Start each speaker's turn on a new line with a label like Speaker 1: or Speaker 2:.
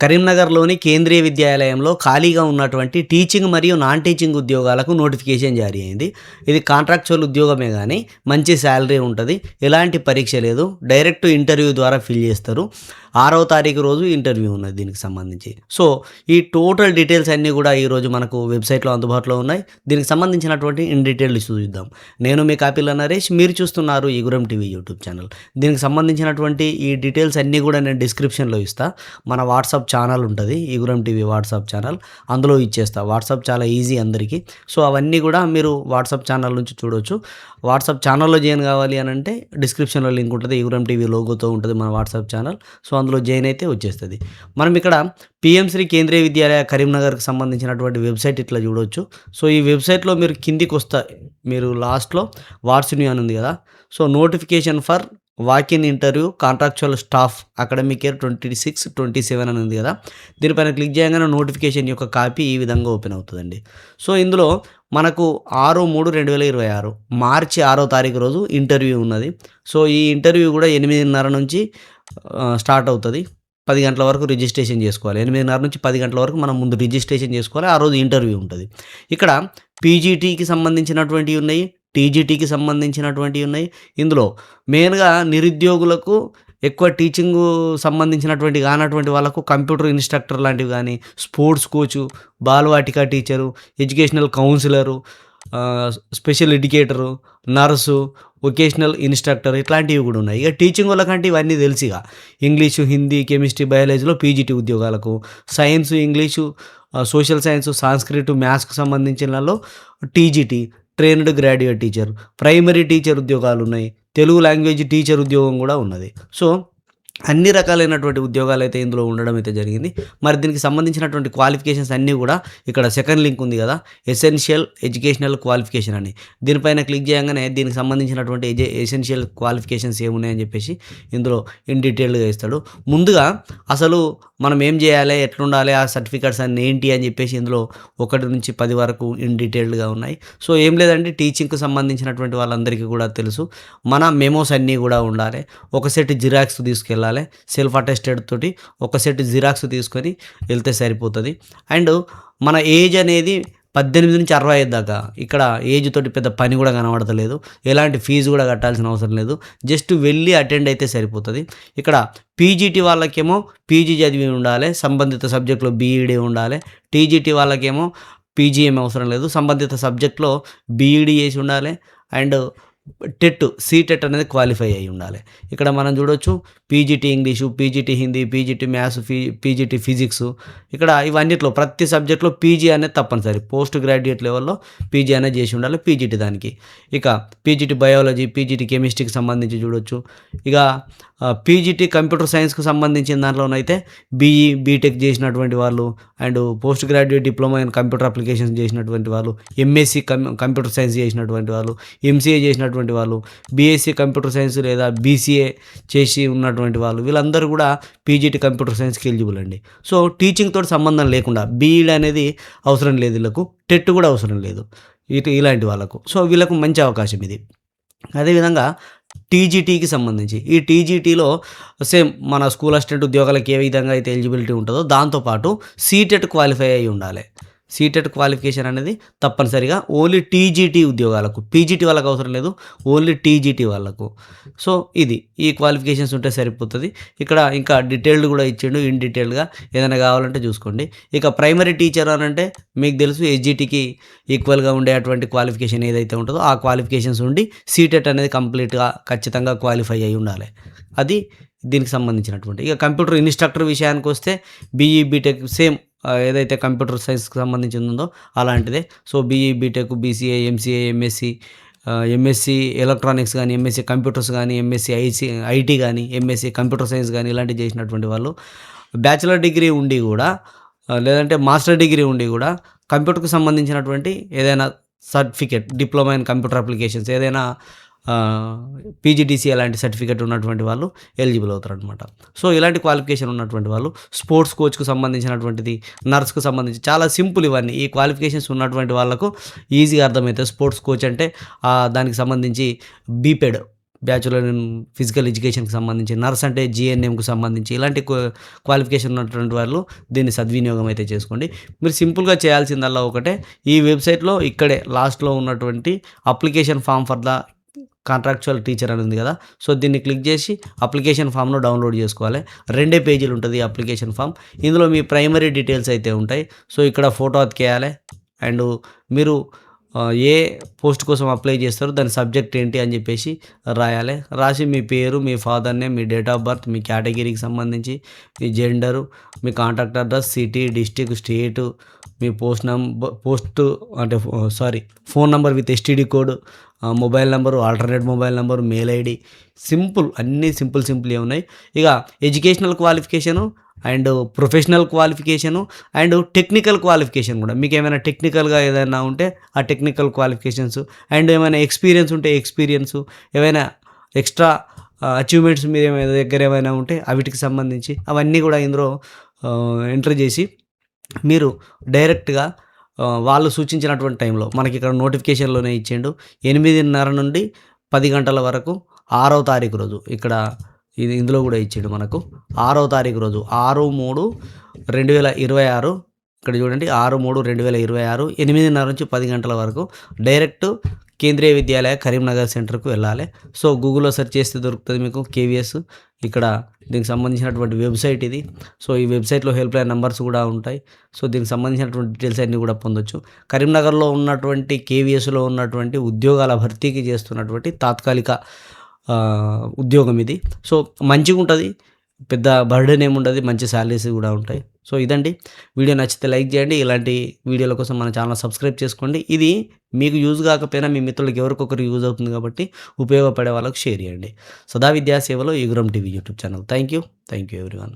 Speaker 1: కరీంనగర్‌లోని కేంద్రీయ విద్యాలయంలో ఖాళీగా ఉన్నటువంటి టీచింగ్ మరియు నాన్ టీచింగ్ ఉద్యోగాలకు నోటిఫికేషన్ జారీ అయింది. ఇది కాంట్రాక్చువల్ ఉద్యోగమే గానీ, మంచి సాలరీ ఉంటది. ఎలాంటి పరీక్ష లేదు. డైరెక్ట్ ఇంటర్వ్యూ ద్వారా ఫిల్ చేస్తారు. 6వ తారీఖు రోజు ఇంటర్వ్యూ ఉన్నది దీనికి సంబంధించి. సో, ఈ టోటల్ డీటెయిల్స్ అన్నీ గూడా ఈరోజు మనకు వెబ్‌సైట్‌లో అందుబాటులో ఉన్నాయి. దీనికి సంబంధించినటువంటి ఇన్ డీటెయిల్ చూద్దాం. నేను మీ కాపీల నరేష్. మీరు చూస్తున్నారు ఈగురం టీవీ యూట్యూబ్ ఛానల్. దీనికి సంబంధించినటువంటి ఈ డీటెయిల్స్ అన్నీ గూడా నేను డిస్క్రిప్షన్‌లో ఇస్తా. మన వాట్సాప్ ఛానల్ ఉంటది. ఈగురం టీవీ వాట్సాప్ ఛానల్. అందులో ఇచ్చేస్తా. వాట్సాప్ చాలా ఈజీ అందరికీ. సో, అవన్నీ గూడా మీరు వాట్సాప్ ఛానల్ నుంచి చూడొచ్చు. వాట్సాప్ ఛానల్‌లో జాయిన్ కావాలి అనంటే డిస్క్రిప్షన్‌లో లింక్ ఉంటది. ఈగురం టీవీ లోగోతో ఉంటది మన వాట్సాప్ ఛానల్. సో, అందులో జాయిన్ అయితే వచ్చేస్తది. మనం ఇక్కడ పీఎం శ్రీ కేంద్రీయ విద్యాలయ కరీంనగర్‌కి సంబంధించినటువంటి వెబ్‌సైట్ ఇట్లా చూడొచ్చు. సో, ఈ వెబ్‌సైట్‌లో మీరు కిందికొస్తా మీరు లాస్ట్‌లో వాట్స్ న్యూ అని ఉంది గదా! So, notification for walk in interview contractual staff academic year 26, 27 అని ఉంది గదా! దీనిపైన క్లిక్ చేయంగానే నోటిఫికేషన్ యొక్క కాపీ ఈ విధంగా ఓపెన్ అవుతదండి. సో, ఇందులో మనకు 6/3/2026 మార్చి 6వ తారీఖు రోజు ఇంటర్వ్యూ ఉన్నది. సో, ఈ ఇంటర్వ్యూ గూడా 8:30 నుంచి స్టార్ట్ అవుతది. 10 గంటల వరకు రిజిస్ట్రేషన్ చేసుకోవాలి. 8:30 నుంచి 10 గంటల వరకు మనం ముందు రిజిస్ట్రేషన్ చేసుకోవాలి. ఆ రోజు ఇంటర్వ్యూ ఉంటది. ఇక్కడ పీజీటీకి సంబంధించినటువంటివి ఉన్నాయి. టీజీటీకి సంబంధించినటువంటివి ఉన్నాయి. ఇందులో మెయిన్‌గా నిరుద్యోగులకు ఎక్కువ టీచింగు సంబంధించినటువంటి కానటువంటి వాళ్ళకు కంప్యూటర్ ఇన్‌స్ట్రక్టర్ లాంటివి గానీ, sports coach, Balvatika teacher, educational counsellor, special educator, nurse, vocational instructor ఇట్లాంటివి గూడా ఉన్నాయి. ఇక టీచింగ్ వాళ్ళకంటే ఇవన్నీ తెలుసిగ. ఇంగ్లీషు, హిందీ, కెమిస్ట్రీ, బయాలజీలో పీజీటీ ఉద్యోగాలకు, science, English, social science, Sanskrit, మ్యాథ్స్‌కి సంబంధించినలో TGT trained graduate teacher, primary teacher ఉద్యోగాలున్నాయి. తెలుగు లాంగ్వేజ్ టీచర్ ఉద్యోగం గూడా ఉన్నది. సో, అన్ని రకాలైనటువంటి ఉద్యోగాలైతే ఇందులో ఉండడం అయితే జరిగింది. మరి దీనికి సంబంధించినటువంటి క్వాలిఫికేషన్స్ అన్నీ గూడా ఇక్కడ సెకండ్ లింక్ ఉంది గదా! ఎసెన్షియల్ ఎడ్యుకేషనల్ క్వాలిఫికేషన్ అని. దీనిపైన క్లిక్ చేయంగానే దీనికి సంబంధించినటువంటి ఎసెన్షియల్ క్వాలిఫికేషన్స్ ఏమున్నాయని చెప్పేసి ఇందులో ఇన్ డీటెయిల్డ్‌గా ఇస్తాడు. ముందుగా అసలు మనం ఏం జేయాలే? ఎట్లుండాలి? ఆ సర్టిఫికేట్స్ అన్నీ ఏంటి? అని చెప్పేసి ఇందులో 1-10 వరకు ఇన్ డీటెయిల్డ్‌గా ఉన్నాయి. సో, ఏం లేదండి టీచింగ్‌కి సంబంధించినటువంటి వాళ్ళందరికీ కూడా తెలుసు. మన మెమోస్ అన్నీ గూడా ఉండాలి. ఒక సెట్ జిరాక్స్ తీసుకెళ్ళాలి. సెల్ఫ్ అటెస్టెడ్ తోటి ఒక సెట్ జిరాక్స్ తీసుకొని వెళ్తే సరిపోతది. అండ్ మన ఏజ్ అనేది 18-65 దాకా. ఇక్కడ ఏజ్ తోటి పెద్ద పని గూడా కనబడతలేదు. ఎలాంటి ఫీజు గూడా కట్టాల్సిన అవసరం లేదు. జస్ట్ వెళ్ళి అటెండ్ అయితే సరిపోతది. ఇక్కడ పీజీటీ వాళ్ళకేమో పీజీ చదివి ఉండాలి. సంబంధిత సబ్జెక్ట్‌లో బీఈడీ ఉండాలి. టీజీటీ వాళ్ళకేమో పీజీ ఏమి అవసరం లేదు. సంబంధిత సబ్జెక్ట్‌లో బీఈడీ చేసి ఉండాలి. అండ్ సీటెట్ అనేది క్వాలిఫై అయ్యి ఉండాలి. ఇక్కడ మనం చూడొచ్చు PGT English, PGT Hindi, PGT maths, PGT physics. ఇక్కడ ఇవన్నిట్లో ప్రతి సబ్జెక్ట్‌లో పీజీ అనేది తప్పనిసరి. పోస్ట్ గ్రాడ్యుయేట్ లెవెల్‌లో పీజీ అనేది చేసి ఉండాలి పీజీటీ దానికి. ఇక పీజీటీ బయాలజీ, పీజీటీ కెమిస్ట్రీకి సంబంధించి చూడొచ్చు. ఇక పీజీటీ కంప్యూటర్ సైన్స్‌కి సంబంధించిన దాంట్లోనైతే బీఈ, బీటెక్ చేసినటువంటి వాళ్ళు and post graduate diploma in computer applications చేసినటువంటి వాళ్ళు, ఎంఎస్సీ కంప్యూటర్ సైన్స్ చేసినటువంటి వాళ్ళు, ఎంసీఏ చేసినటువంటి వాళ్ళు, బీఎస్సీ కంప్యూటర్ సైన్స్ లేదా బీసీఏ చేసి ఉన్నటువంటి వాళ్ళు వీళ్ళందరూ కూడా పీజీటీ కంప్యూటర్ సైన్స్‌కి ఎలిజిబుల్ అండి. సో, టీచింగ్ తోటి సంబంధం లేకుండా బీఈడీ అనేది అవసరం లేదు వీళ్ళకు. టెట్ కూడా అవసరం లేదు. ఇలాంటి వాళ్ళకు. సో, వీళ్ళకు మంచి అవకాశం ఇది. అదేవిధంగా టీజీటీకి సంబంధించి ఈ టీజీటీలో సేమ్ మన స్కూల్ అసిస్టెంట్ ఉద్యోగాలకు ఏ విధంగా అయితే ఎలిజిబిలిటీ ఉంటుందో దాంతో పాటు సీటెట్ క్వాలిఫై అయ్యి ఉండాలి. సీటెట్ క్వాలిఫికేషన్ అనేది తప్పనిసరిగా ఓన్లీ టీజీటీ ఉద్యోగాలకు. పీజీటీ వాళ్ళకి అవసరం లేదు. ఓన్లీ టీజీటీ వాళ్ళకు. సో, ఇది ఈ క్వాలిఫికేషన్స్ ఉంటే సరిపోతది. ఇక్కడ ఇంకా డీటెయిల్డ్ కూడా ఇచ్చిండు ఇన్ డీటెయిల్డ్‌గా. ఏదైనా కావాలంటే చూసుకోండి. ఇక ప్రైమరీ టీచర్ అనంటే మీకు తెలుసు ఎస్‌జీటీకి ఈక్వల్‌గా ఉండే అటువంటి క్వాలిఫికేషన్ ఏదైతే ఉంటుందో ఆ క్వాలిఫికేషన్స్ ఉండి సీటెట్ అనేది కంప్లీట్‌గా ఖచ్చితంగా క్వాలిఫై అయ్యి ఉండాలి. అది దీనికి సంబంధించినటువంటి. ఇక కంప్యూటర్ ఇన్‌స్ట్రక్టర్ విషయానికొస్తే బీఈ, బీటెక్ సేమ్ ఏదైతే కంప్యూటర్ సైన్స్‌కి సంబంధించి ఉందో అలాంటిదే. So, BE, BTech, BCA, MCA, MSc electronics గానీ, ఎంఎస్సీ కంప్యూటర్స్ గానీ, ఎంఎస్సీ ఐటీ గానీ, ఎంఎస్సీ కంప్యూటర్ సైన్స్ గానీ ఇలాంటివి చేసినటువంటి వాళ్ళు బ్యాచిలర్ డిగ్రీ ఉండి గూడా లేదంటే మాస్టర్ డిగ్రీ ఉండి గూడా కంప్యూటర్‌కి సంబంధించినటువంటి ఏదైనా certificate diploma in computer applications ఏదైనా పీజీడీసీ అలాంటి సర్టిఫికేట్ ఉన్నటువంటి వాళ్ళు ఎలిజిబుల్ అవుతారనమాట. సో, ఇలాంటి క్వాలిఫికేషన్ ఉన్నటువంటి వాళ్ళు స్పోర్ట్స్ కోచ్‌కు సంబంధించినటువంటిది, నర్స్‌కు సంబంధించి చాలా సింపుల్ ఇవన్నీ. ఈ క్వాలిఫికేషన్స్ ఉన్నటువంటి వాళ్ళకు ఈజీగా అర్థమవుతాయి. స్పోర్ట్స్ కోచ్ అంటే దానికి సంబంధించి బీపెడ్ బ్యాచులర్ ఇన్ ఫిజికల్ ఎడ్యుకేషన్‌కి సంబంధించి, నర్స్ అంటే జీఎన్ఎంకి సంబంధించి ఇలాంటి క్వాలిఫికేషన్ ఉన్నటువంటి వాళ్ళు దీన్ని సద్వినియోగం అయితే చేసుకోండి. మీరు సింపుల్‌గా చేయాల్సిందల్లా ఒకటే, ఈ వెబ్‌సైట్‌లో ఇక్కడే లాస్ట్‌లో ఉన్నటువంటి application form for the contractual teacher అని ఉంది కదా! సో, దీన్ని క్లిక్ చేసి అప్లికేషన్ ఫామ్‌ను డౌన్‌లోడ్ చేసుకోవాలి. 2 పేజీలు ఉంటది అప్లికేషన్ ఫామ్. ఇందులో మీ ప్రైమరీ డీటెయిల్స్ అయితే ఉంటాయి. సో, ఇక్కడ ఫోటో అతికేయాలి. అండ్ మీరు ఏ పోస్ట్ కోసం అప్లై చేస్తారో దాని సబ్జెక్ట్ ఏంటి అని చెప్పేసి రాయాలి. రాసి మీ పేరు, మీ ఫాదర్ నేమ్, మీ డేట్ ఆఫ్ బర్త్, మీ కేటగిరీకి సంబంధించి, మీ జెండరు, మీ contact address, city, district, state, మీ పోస్ట్ అంటే phone number with STD code, mobile number, alternate mobile number, mail ID. Simple, అన్నీ సింపుల్‌యే ఉన్నాయి. ఇక educational qualification and professional qualification and technical qualification కూడా. మీకేమైనా టెక్నికల్‌గా ఏదైనా ఉంటే ఆ టెక్నికల్ క్వాలిఫికేషన్స్ అండ్ ఏమైనా ఎక్స్‌పీరియన్స్ ఉంటే ఎక్స్‌పీరియన్సు, ఏవైనా ఎక్స్‌ట్రా అచీవ్‌మెంట్స్ మీ దగ్గర ఏమైనా ఉంటే వీటికి సంబంధించి అవన్నీ కూడా ఇందులో ఎంటర్ చేసి మీరు డైరెక్ట్‌గా వాళ్ళు సూచించినటువంటి టైంలో మనకిక్కడ నోటిఫికేషన్‌లోనే ఇచ్చిండు. 8:30 నుండి 10 గంటల వరకు 6వ తారీఖు రోజు ఇక్కడ ఇందులో గూడా ఇచ్చిండు మనకు. 6వ తారీఖు రోజు 6/3/2026 ఇక్కడ చూడండి 6/3/2026 8:30 నుంచి 10 గంటల వరకు డైరెక్ట్ కేంద్రీయ విద్యాలయ కరీంనగర్ సెంటర్‌కు వెళ్ళాలి. సో, గూగుల్‌లో సెర్చ్ చేస్తే దొరుకుతది మీకు కేవీఎస్. ఇక్కడ దీనికి సంబంధించినటువంటి వెబ్‌సైట్ ఇది. సో, ఈ వెబ్‌సైట్‌లో హెల్ప్‌లైన్ నంబర్స్ కూడా ఉంటాయి. సో, దీనికి సంబంధించినటువంటి డీటెయిల్స్ అన్నీ కూడా పొందొచ్చు. కరీంనగర్‌లో ఉన్నటువంటి కేవీఎస్‌లో ఉన్నటువంటి ఉద్యోగాల భర్తీకి చేస్తున్నటువంటి తాత్కాలిక ఉద్యోగం ఇది. సో, మంచిగుంటది. పెద్ద బర్డెన్ ఏముండదు. మంచి సాలరీస్ కూడా ఉంటాయి. సో, ఇదండి. వీడియో నచ్చితే లైక్ చేయండి. ఇలాంటి వీడియోల కోసం మన ఛానల్ సబ్స్క్రైబ్ చేసుకోండి. ఇది మీకు యూజ్ కాకపోయినా మీ మిత్రులకి ఎవరికొకరికి యూజ్ అవుతుంది కాబట్టి ఉపయోగపడే వాళ్ళకి షేర్ చేయండి. సదా విద్యా సేవలో యుగురం TV YouTube channel. Thank you everyone.